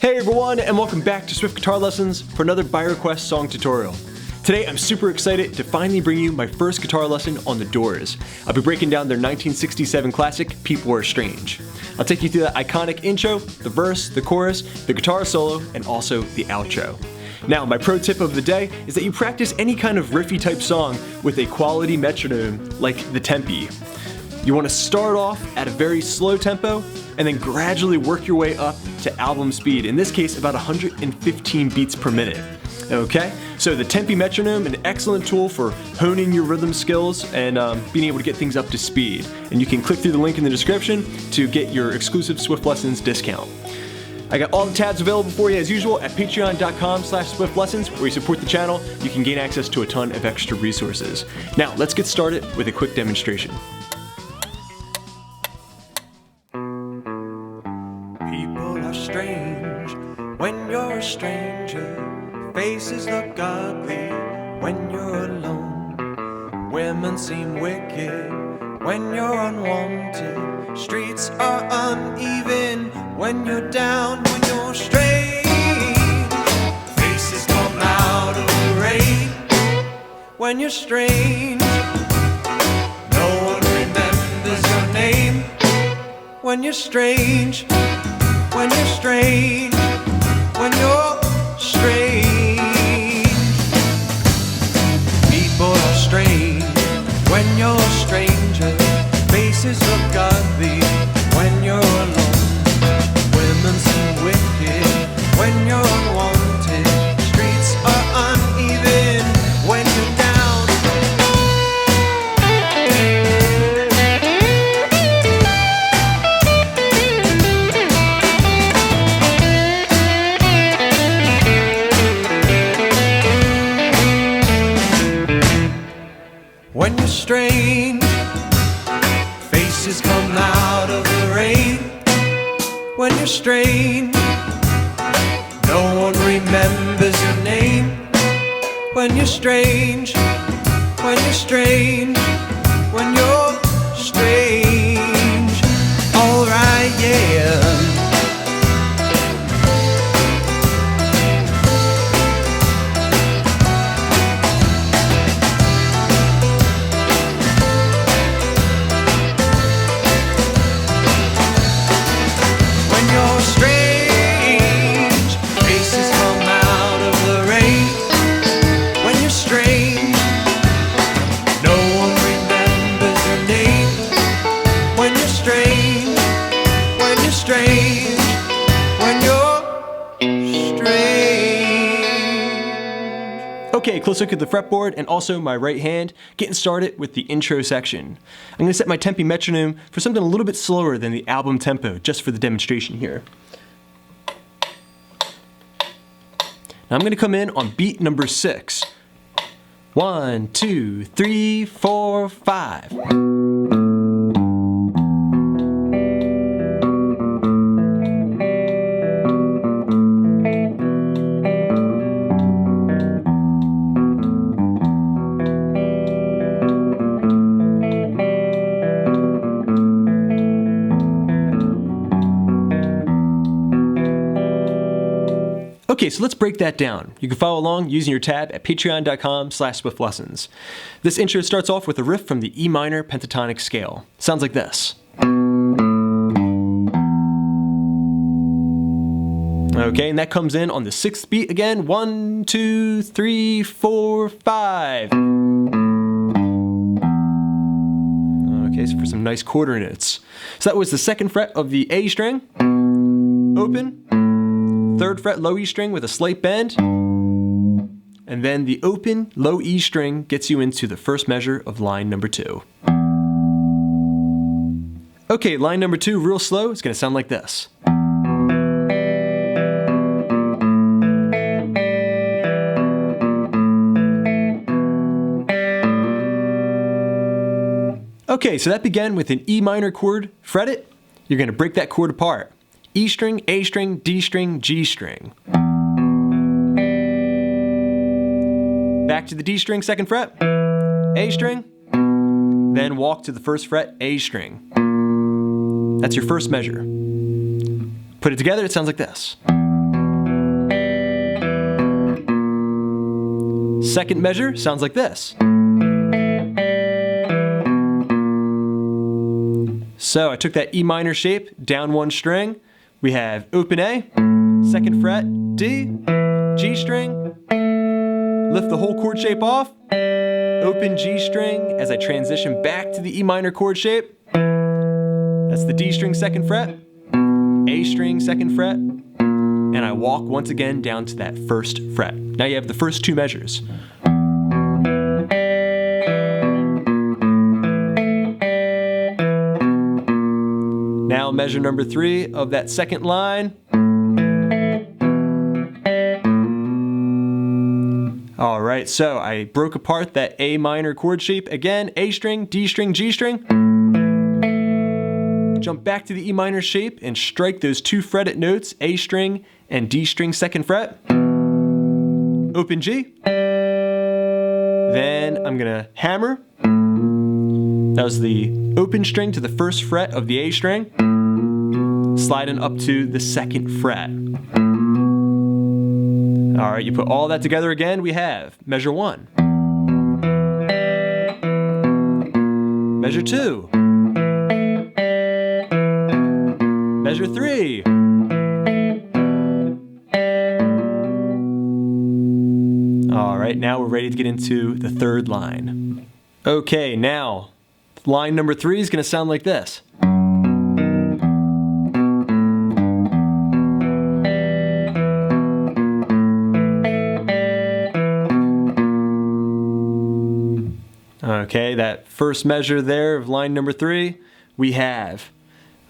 Hey everyone, and welcome back to Swift Guitar Lessons for another by request song tutorial. Today I'm super excited to finally bring you my first guitar lesson on The Doors. I'll be breaking down their 1967 classic, People Are Strange. I'll take you through that iconic intro, the verse, the chorus, the guitar solo, and also the outro. Now, my pro tip of the day is that you practice any kind of riffy type song with a quality metronome like the Tempi. You want to start off at a very slow tempo and then gradually work your way up to album speed, in this case about 115 beats per minute. Okay, so the Tempi metronome, an excellent tool for honing your rhythm skills and being able to get things up to speed. And you can click through the link in the description to get your exclusive Swift Lessons discount. I got all the tabs available for you as usual at patreon.com/swiftlessons, where you support the channel. You can gain access to a ton of extra resources. Now, let's get started with a quick demonstration. People are strange when you're a stranger. Faces look ugly when you're alone. Women seem wicked when you're unwanted. Streets are uneven when you're down, when you're strange. Faces come out of the rain when you're strange. No one remembers your name when you're strange. When you're strange, when you're strange. People are strange when you're a stranger. Faces look ugly when you're alone. Women seem wicked when you're unwanted. Streets are uneven when you're down. When you're strange, faces come out of the rain. When you're strange, no one remembers your name. When you're strange, when you're strange, when you're strange. Alright, yeah. Okay, close look at the fretboard and also my right hand, getting started with the intro section. I'm going to set my Tempi metronome for something a little bit slower than the album tempo, just for the demonstration here. Now I'm going to come in on beat number 6. 1, 2, 3, 4, 5. Okay, so let's break that down. You can follow along using your tab at patreon.com/swiftlessons. This intro starts off with a riff from the E minor pentatonic scale. Sounds like this. Okay, and that comes in on the 6th beat again. 1, 2, 3, 4, 5. Okay, so for some nice quarter notes. So that was the 2nd fret of the A string, open. 3rd fret low E string with a slight bend, and then the open low E string gets you into the first measure of line number 2. Okay, line number 2 real slow, it's going to sound like this. Okay, so that began with an E minor chord fretted. You're going to break that chord apart. E string, A string, D string, G string. Back to the D string, 2nd fret, A string, then walk to the 1st fret, A string. That's your first measure. Put it together, it sounds like this. Second measure sounds like this. So I took that E minor shape, down one string. We have open A, second fret, D, G string, lift the whole chord shape off, open G string as I transition back to the E minor chord shape. That's the D string second fret, A string second fret, and I walk once again down to that first fret. Now you have the first two measures. Now measure number 3 of that second line. All right, so I broke apart that A minor chord shape again, A string, D string, G string. Jump back to the E minor shape and strike those 2 fretted notes, A string and D string second fret. Open G. Then I'm gonna hammer. That was the open string to the first fret of the A string, sliding up to the second fret. All right, you put all that together again, we have measure 1, measure 2, measure 3, all right, now we're ready to get into the third line. Okay, now line number 3 is going to sound like this. Okay, that first measure there of line number 3, we have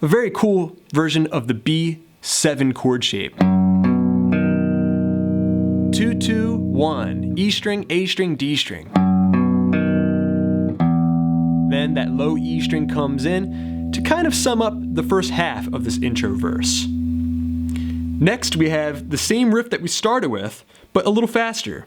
a very cool version of the B7 chord shape. 2, 2, 1, E string, A string, D string. Then that low E string comes in to kind of sum up the first half of this intro verse. Next, we have the same riff that we started with, but a little faster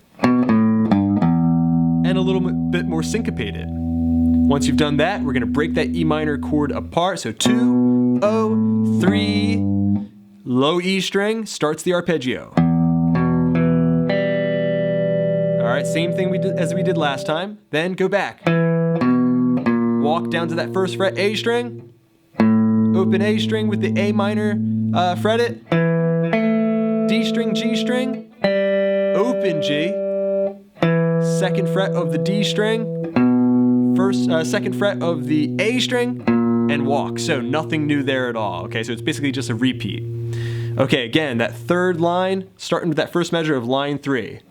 and a little bit more syncopated. Once you've done that, we're going to break that E minor chord apart. So 2, 0, 3, low E string starts the arpeggio. All right, same thing as we did last time. Then go back. Walk down to that first fret A string, open A string with the A minor fretted, D string, G string, open G, second fret of the D string, second fret of the A string, and walk. So nothing new there at all. Okay, so it's basically just a repeat. Okay, again, that third line, starting with that first measure of line 3.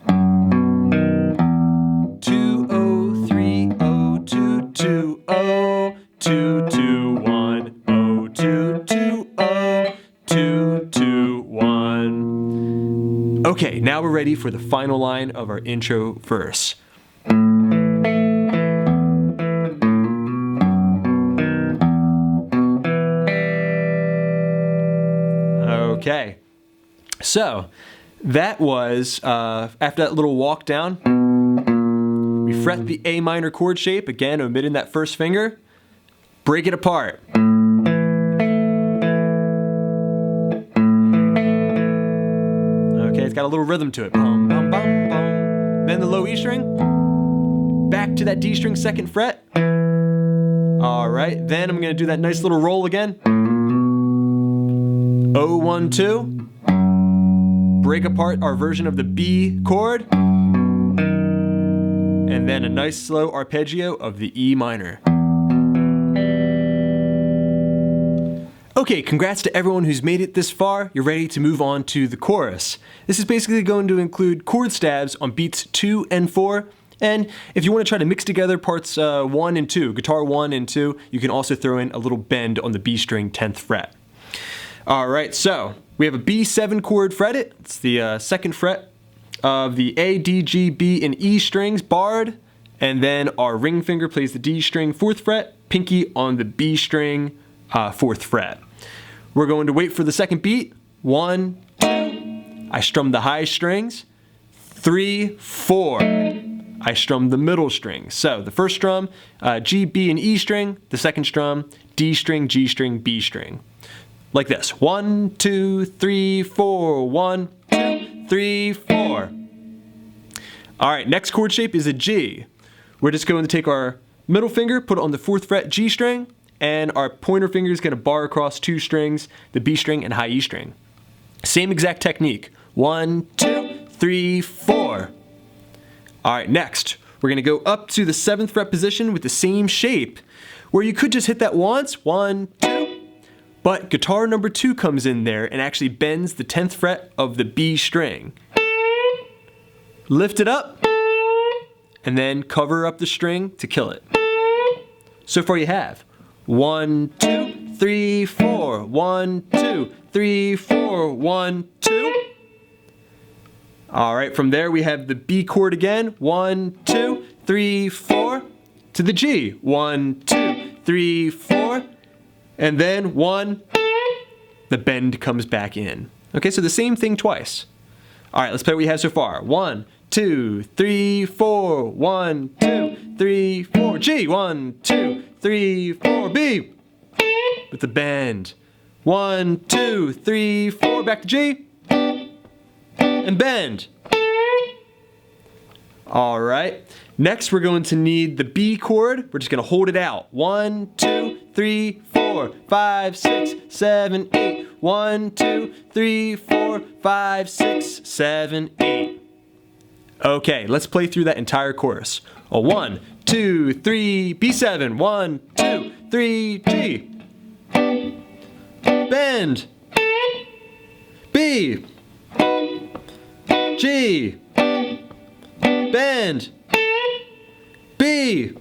2, 0, 3, 0, 2, 2, 0, 2, 2, 1, 0, 2, 2, 0, 2, 2, 1. Okay, now we're ready for the final line of our intro verse. Okay, so that was, after that little walk down, we fret the A minor chord shape, again omitting that first finger, break it apart. Okay, it's got a little rhythm to it. Bum, bum, bum, bum. Then the low E string, back to that D string second fret. All right, then I'm gonna do that nice little roll again. 0, 1, 2. Break apart our version of the B chord. And then a nice slow arpeggio of the E minor. Okay, congrats to everyone who's made it this far. You're ready to move on to the chorus. This is basically going to include chord stabs on beats 2 and 4. And if you want to try to mix together parts 1 and 2, guitar 1 and 2, you can also throw in a little bend on the B string 10th fret. All right, so we have a B7 chord fretted. It's the second fret of the A, D, G, B, and E strings barred. And then our ring finger plays the D string 4th fret, pinky on the B string 4th fret. We're going to wait for the second beat. 1, 2. I strum the high strings. 3, 4. I strum the middle string. So the first strum, G, B, and E string. The second strum, D string, G string, B string. Like this. 1, 2, 3, 4. 1, 2, 3, 4. All right, next chord shape is a G. We're just going to take our middle finger, put it on the 4th fret G string, and our pointer finger is going to bar across 2 strings, the B string and high E string. Same exact technique. 1, 2, 3, 4. All right, next, we're going to go up to the 7th fret position with the same shape, where you could just hit that once, 1, 2, but guitar number 2 comes in there and actually bends the 10th fret of the B string. Lift it up, and then cover up the string to kill it. So far you have 1, 2, 3, 4, 1, 2, 3, 4, 1, 2. All right, from there we have the B chord again, 1, 2, 3, 4, to the G, 1, 2, 3, 4, and then 1, the bend comes back in. Okay, so the same thing twice. All right, let's play what we have so far. 1, 2, 3, 4, 1, 2, 3, 4, G, 1, 2, 3, 4, B, with the bend. 1, 2, 3, 4, back to G, and bend. All right, next we're going to need the B chord. We're just gonna hold it out. 1, 2, 3, 4, 5, 6, 7, 8. 1, 2, 3, 4, 5, 6, 7, 8. Okay, let's play through that entire chorus. 1, 2, 3, B7. 1, 2, 3, G. Bend. B. G. Bend. B.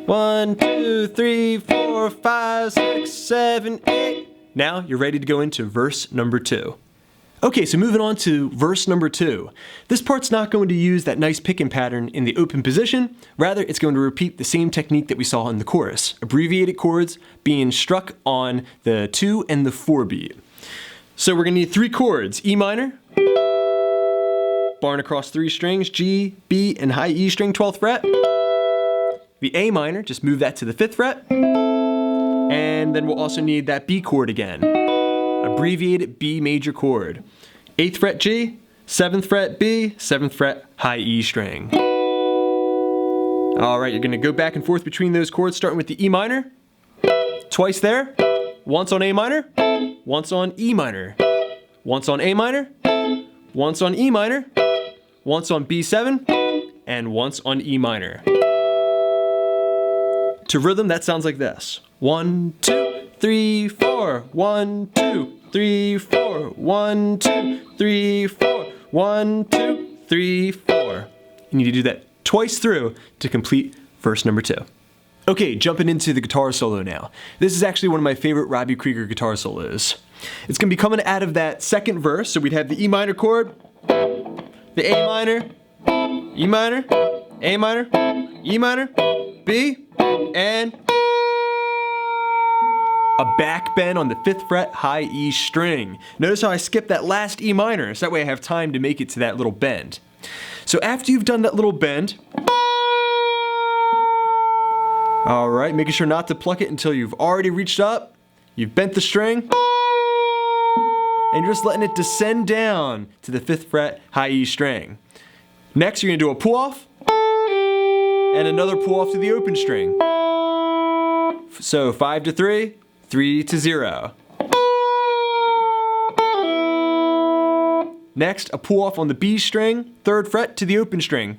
1, 2, 3, 4, 5, 6, 7, 8. Now you're ready to go into verse number 2. Okay, so moving on to verse number 2. This part's not going to use that nice picking pattern in the open position. Rather, it's going to repeat the same technique that we saw in the chorus. Abbreviated chords being struck on the 2 and the 4 beat. So we're going to need 3 chords. E minor, barring across 3 strings, G, B, and high E string, 12th fret. The A minor, just move that to the 5th fret. And then we'll also need that B chord again. Abbreviated B major chord. 8th fret G, 7th fret B, 7th fret high E string. All right, you're gonna go back and forth between those chords, starting with the E minor. Twice there. Once on A minor, once on E minor. Once on A minor, once on E minor, once on B7, and once on E minor. To rhythm, that sounds like this. 1, 2, 3, 4. 1, 2, 3, 4. 1, 2, 3, 4. 1, 2, 3, 4. You need to do that twice through to complete verse number 2. Okay, jumping into the guitar solo now. This is actually one of my favorite Robbie Krieger guitar solos. It's going to be coming out of that second verse, so we'd have the E minor chord, the A minor, E minor, A minor, E minor, B, and a back bend on the 5th fret high E string. Notice how I skipped that last E minor, so that way I have time to make it to that little bend. So after you've done that little bend, all right, making sure not to pluck it until you've already reached up, you've bent the string, and you're just letting it descend down to the 5th fret high E string. Next, you're gonna do a pull off, and another pull off to the open string. So 5 to 3, 3 to 0. Next, a pull off on the B string, 3rd fret to the open string.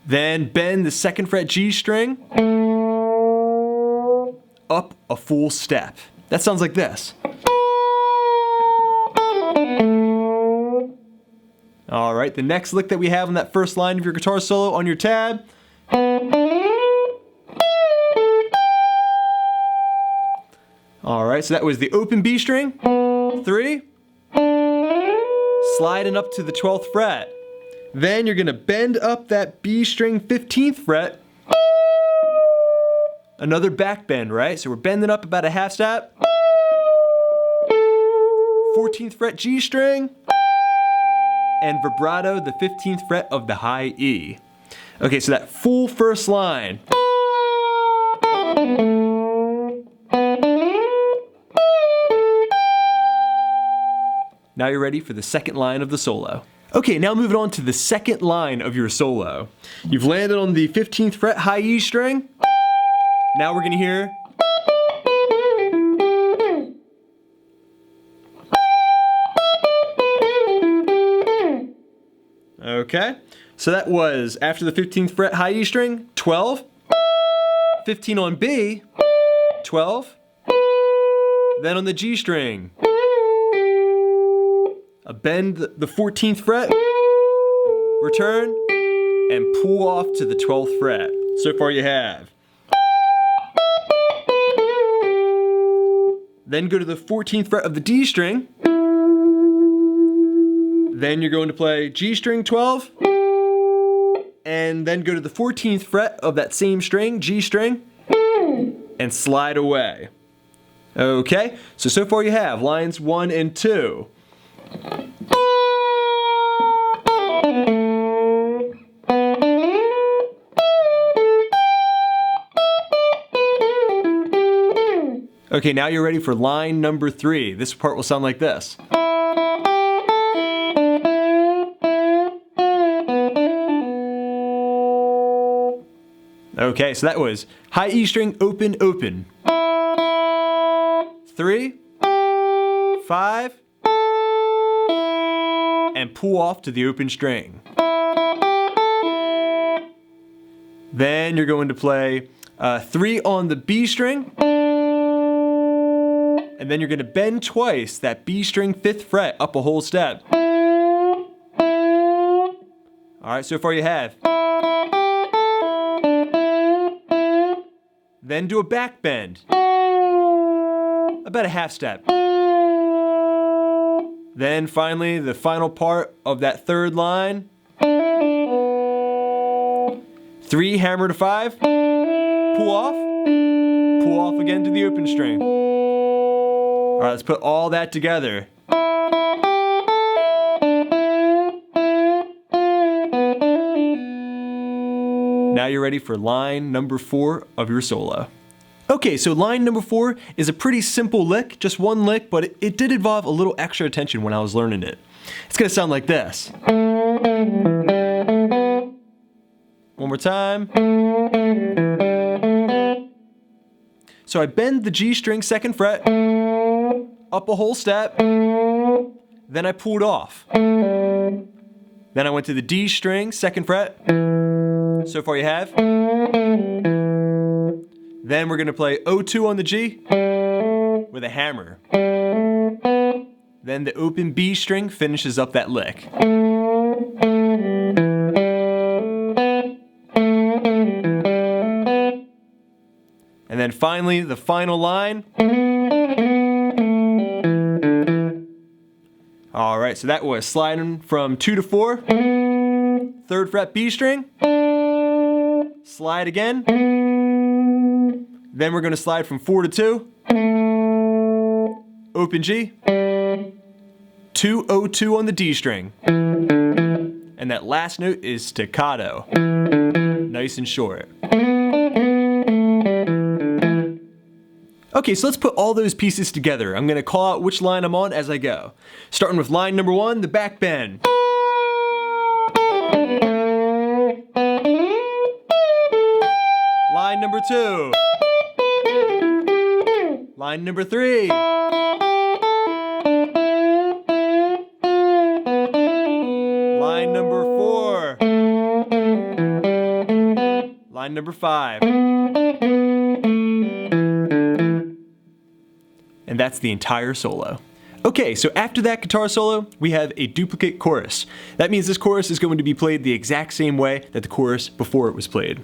Then bend the 2nd fret G string up a full step. That sounds like this. All right, the next lick that we have on that first line of your guitar solo on your tab. All right, so that was the open B string, 3, sliding up to the 12th fret. Then you're gonna bend up that B string 15th fret. Another back bend, right? So we're bending up about a half step. 14th fret G string. And vibrato, the 15th fret of the high E. Okay, so that full first line. Now you're ready for the second line of the solo. Okay, now moving on to the second line of your solo. You've landed on the 15th fret high E string. Now we're gonna hear. Okay, so that was after the 15th fret high E string, 12, 15 on B, 12, then on the G string, a bend the 14th fret, return, and pull off to the 12th fret. So far you have. Then go to the 14th fret of the D string. Then you're going to play G string 12, and then go to the 14th fret of that same string, G string, and slide away. Okay, so far you have lines 1 and 2. Okay, now you're ready for line number 3. This part will sound like this. Okay, so that was high E string, open, open. 3, 5, and pull off to the open string. Then you're going to play 3 on the B string, and then you're going to bend twice that B string 5th fret up a whole step. Alright, so far you have. Then do a back bend, about a half step. Then finally, the final part of that third line. 3, hammer to 5, pull off again to the open string. All right, let's put all that together. Now you're ready for line number 4 of your solo. Okay, so line number 4 is a pretty simple lick, just one lick, but it did involve a little extra attention when I was learning it. It's gonna sound like this. One more time. So I bend the G string 2nd fret, up a whole step, then I pulled off. Then I went to the D string 2nd fret. So far you have. Then we're gonna play O2 on the G with a hammer. Then the open B string finishes up that lick. And then finally, the final line. All right, so that was sliding from 2 to 4, 3rd fret B string, slide again, then we're gonna slide from 4 to 2, open G, 2 O2 on the D string, and that last note is staccato, nice and short. Okay, so let's put all those pieces together. I'm gonna call out which line I'm on as I go. Starting with line number 1, the back bend. Line number 2. Line number 3. Line number 4. Line number 5. And that's the entire solo. Okay, so after that guitar solo, we have a duplicate chorus. That means this chorus is going to be played the exact same way that the chorus before it was played.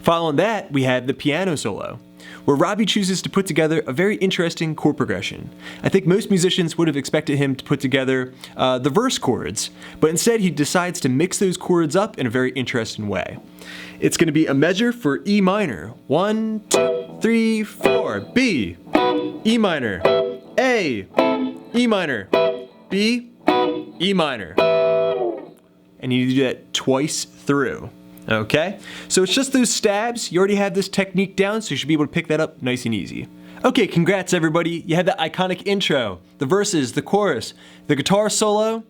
Following that, we have the piano solo, where Robbie chooses to put together a very interesting chord progression. I think most musicians would have expected him to put together the verse chords, but instead he decides to mix those chords up in a very interesting way. It's going to be a measure for E minor. 1, 2, 3, 4, B, E minor, A, E minor, B, E minor. And you do that twice through. Okay? So it's just those stabs. You already have this technique down, so you should be able to pick that up nice and easy. Okay, congrats everybody. You had the iconic intro, the verses, the chorus, the guitar solo,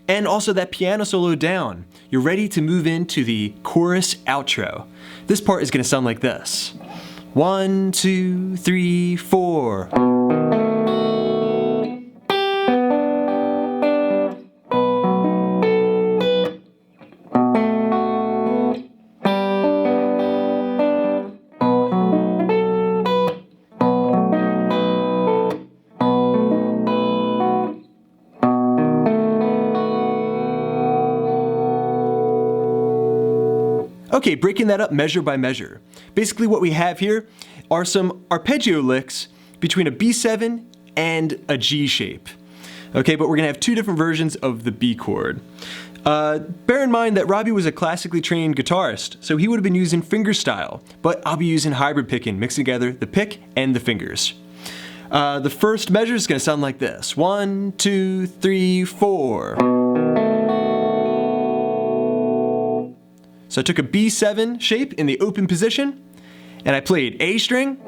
and also that piano solo down. You're ready to move into the chorus outro. This part is gonna sound like this. 1, 2, 3, 4. Okay, breaking that up measure by measure. Basically what we have here are some arpeggio licks between a B7 and a G shape. Okay, but we're gonna have two different versions of the B chord. Bear in mind that Robbie was a classically trained guitarist, so he would have been using fingerstyle, but I'll be using hybrid picking, mixing together the pick and the fingers. The first measure is gonna sound like this. 1, 2, 3, 4. So I took a B7 shape in the open position, and I played A string,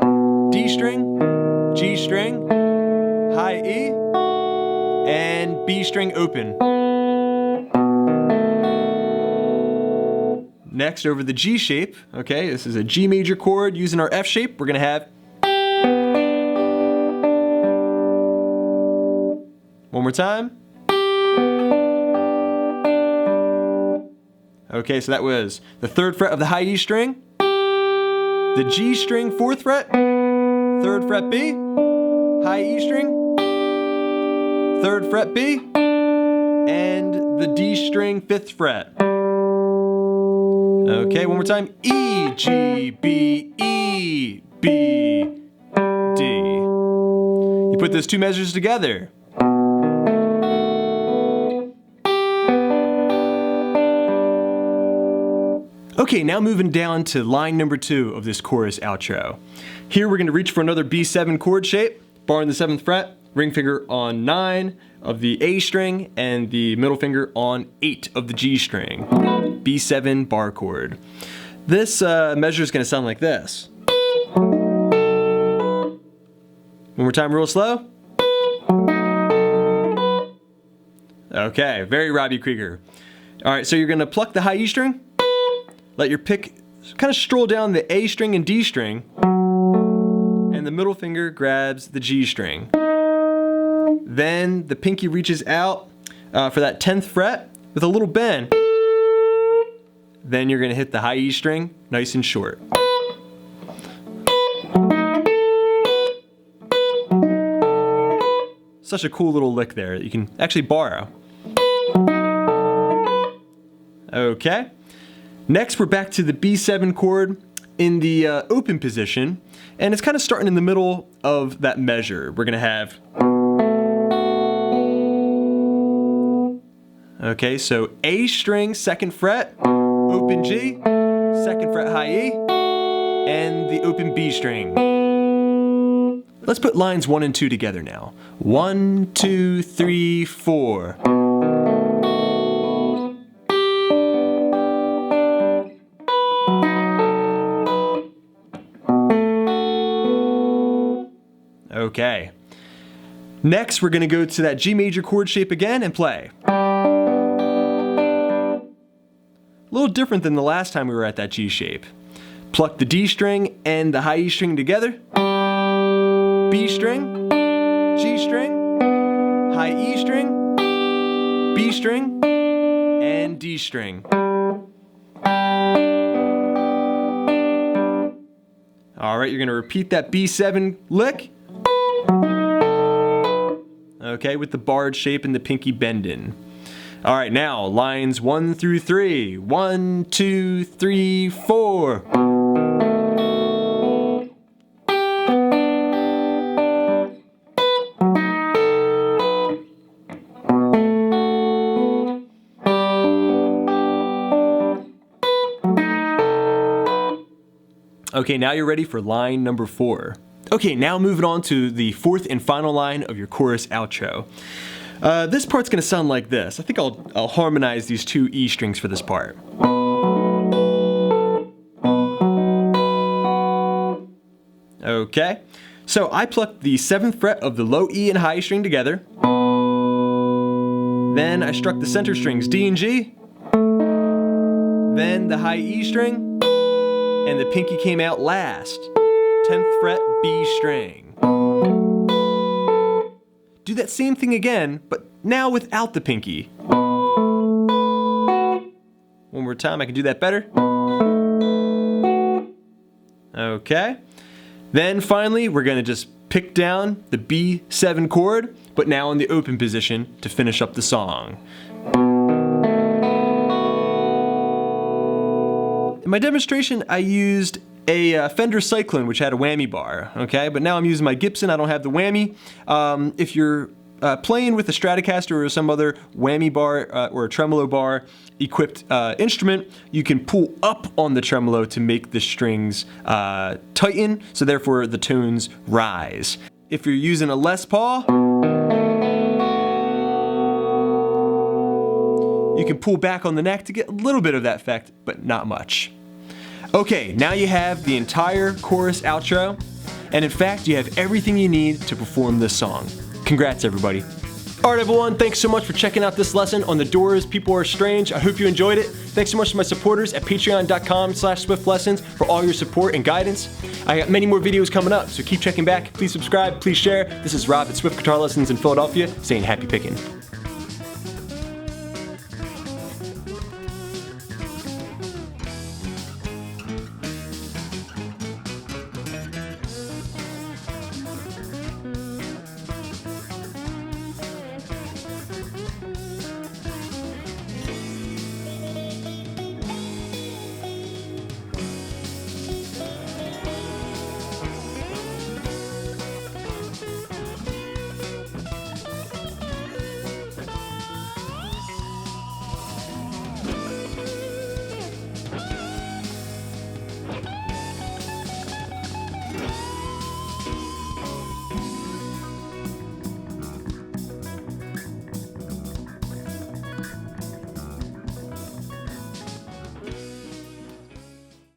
D string, G string, high E, and B string open. Next, over the G shape, okay, this is a G major chord using our F shape. We're gonna have one more time. Okay, so that was the 3rd fret of the high E string, the G string 4th fret, 3rd fret B, high E string, 3rd fret B, and the D string 5th fret. Okay, one more time. E, G, B, E, B, D. You put those two measures together. Okay, now moving down to line number 2 of this chorus outro. Here we're gonna reach for another B7 chord shape, bar on the 7th fret, ring finger on 9 of the A string, and the middle finger on 8 of the G string. B7 bar chord. This measure is gonna sound like this. One more time, real slow. Okay, very Robbie Krieger. All right, so you're gonna pluck the high E string, let your pick kind of stroll down the A string and D string, and the middle finger grabs the G string. Then the pinky reaches out for that 10th fret with a little bend. Then you're gonna hit the high E string nice and short. Such a cool little lick there that you can actually borrow. Okay. Next, we're back to the B7 chord in the open position, and it's kind of starting in the middle of that measure. We're gonna have, okay, so A string, 2nd fret, open G, 2nd fret high E, and the open B string. Let's put lines 1 and 2 together now. 1, 2, 3, 4. Okay. Next, we're gonna go to that G major chord shape again and play. A little different than the last time we were at that G shape. Pluck the D string and the high E string together. B string, G string, high E string, B string, and D string. All right, you're gonna repeat that B7 lick. Okay, with the barred shape and the pinky bending. All right, now lines 1 through 3. 1, 2, 3, 4. Okay, now you're ready for line number 4. Okay, now moving on to the 4th and final line of your chorus outro. This part's gonna sound like this. I think I'll harmonize these 2 E strings for this part. Okay, So I plucked the 7th fret of the low E and high E string together. Then I struck the center strings D and G. Then the high E string. And the pinky came out last. 10th fret B string. Do that same thing again, but now without the pinky. One more time, I can do that better. Okay. Then finally, we're gonna just pick down the B7 chord, but now in the open position to finish up the song. In my demonstration, I used a Fender Cyclone, which had a whammy bar, okay? But now I'm using my Gibson, I don't have the whammy. If you're playing with a Stratocaster or some other whammy bar or a tremolo bar equipped instrument, you can pull up on the tremolo to make the strings tighten, so therefore the tones rise. If you're using a Les Paul, you can pull back on the neck to get a little bit of that effect, but not much. Okay, now you have the entire chorus outro, and in fact, you have everything you need to perform this song. Congrats, everybody. All right, everyone, thanks so much for checking out this lesson on The Doors, People Are Strange. I hope you enjoyed it. Thanks so much to my supporters at patreon.com/SwiftLessons for all your support and guidance. I got many more videos coming up, so keep checking back. Please subscribe, please share. This is Rob at Swift Guitar Lessons in Philadelphia saying happy picking.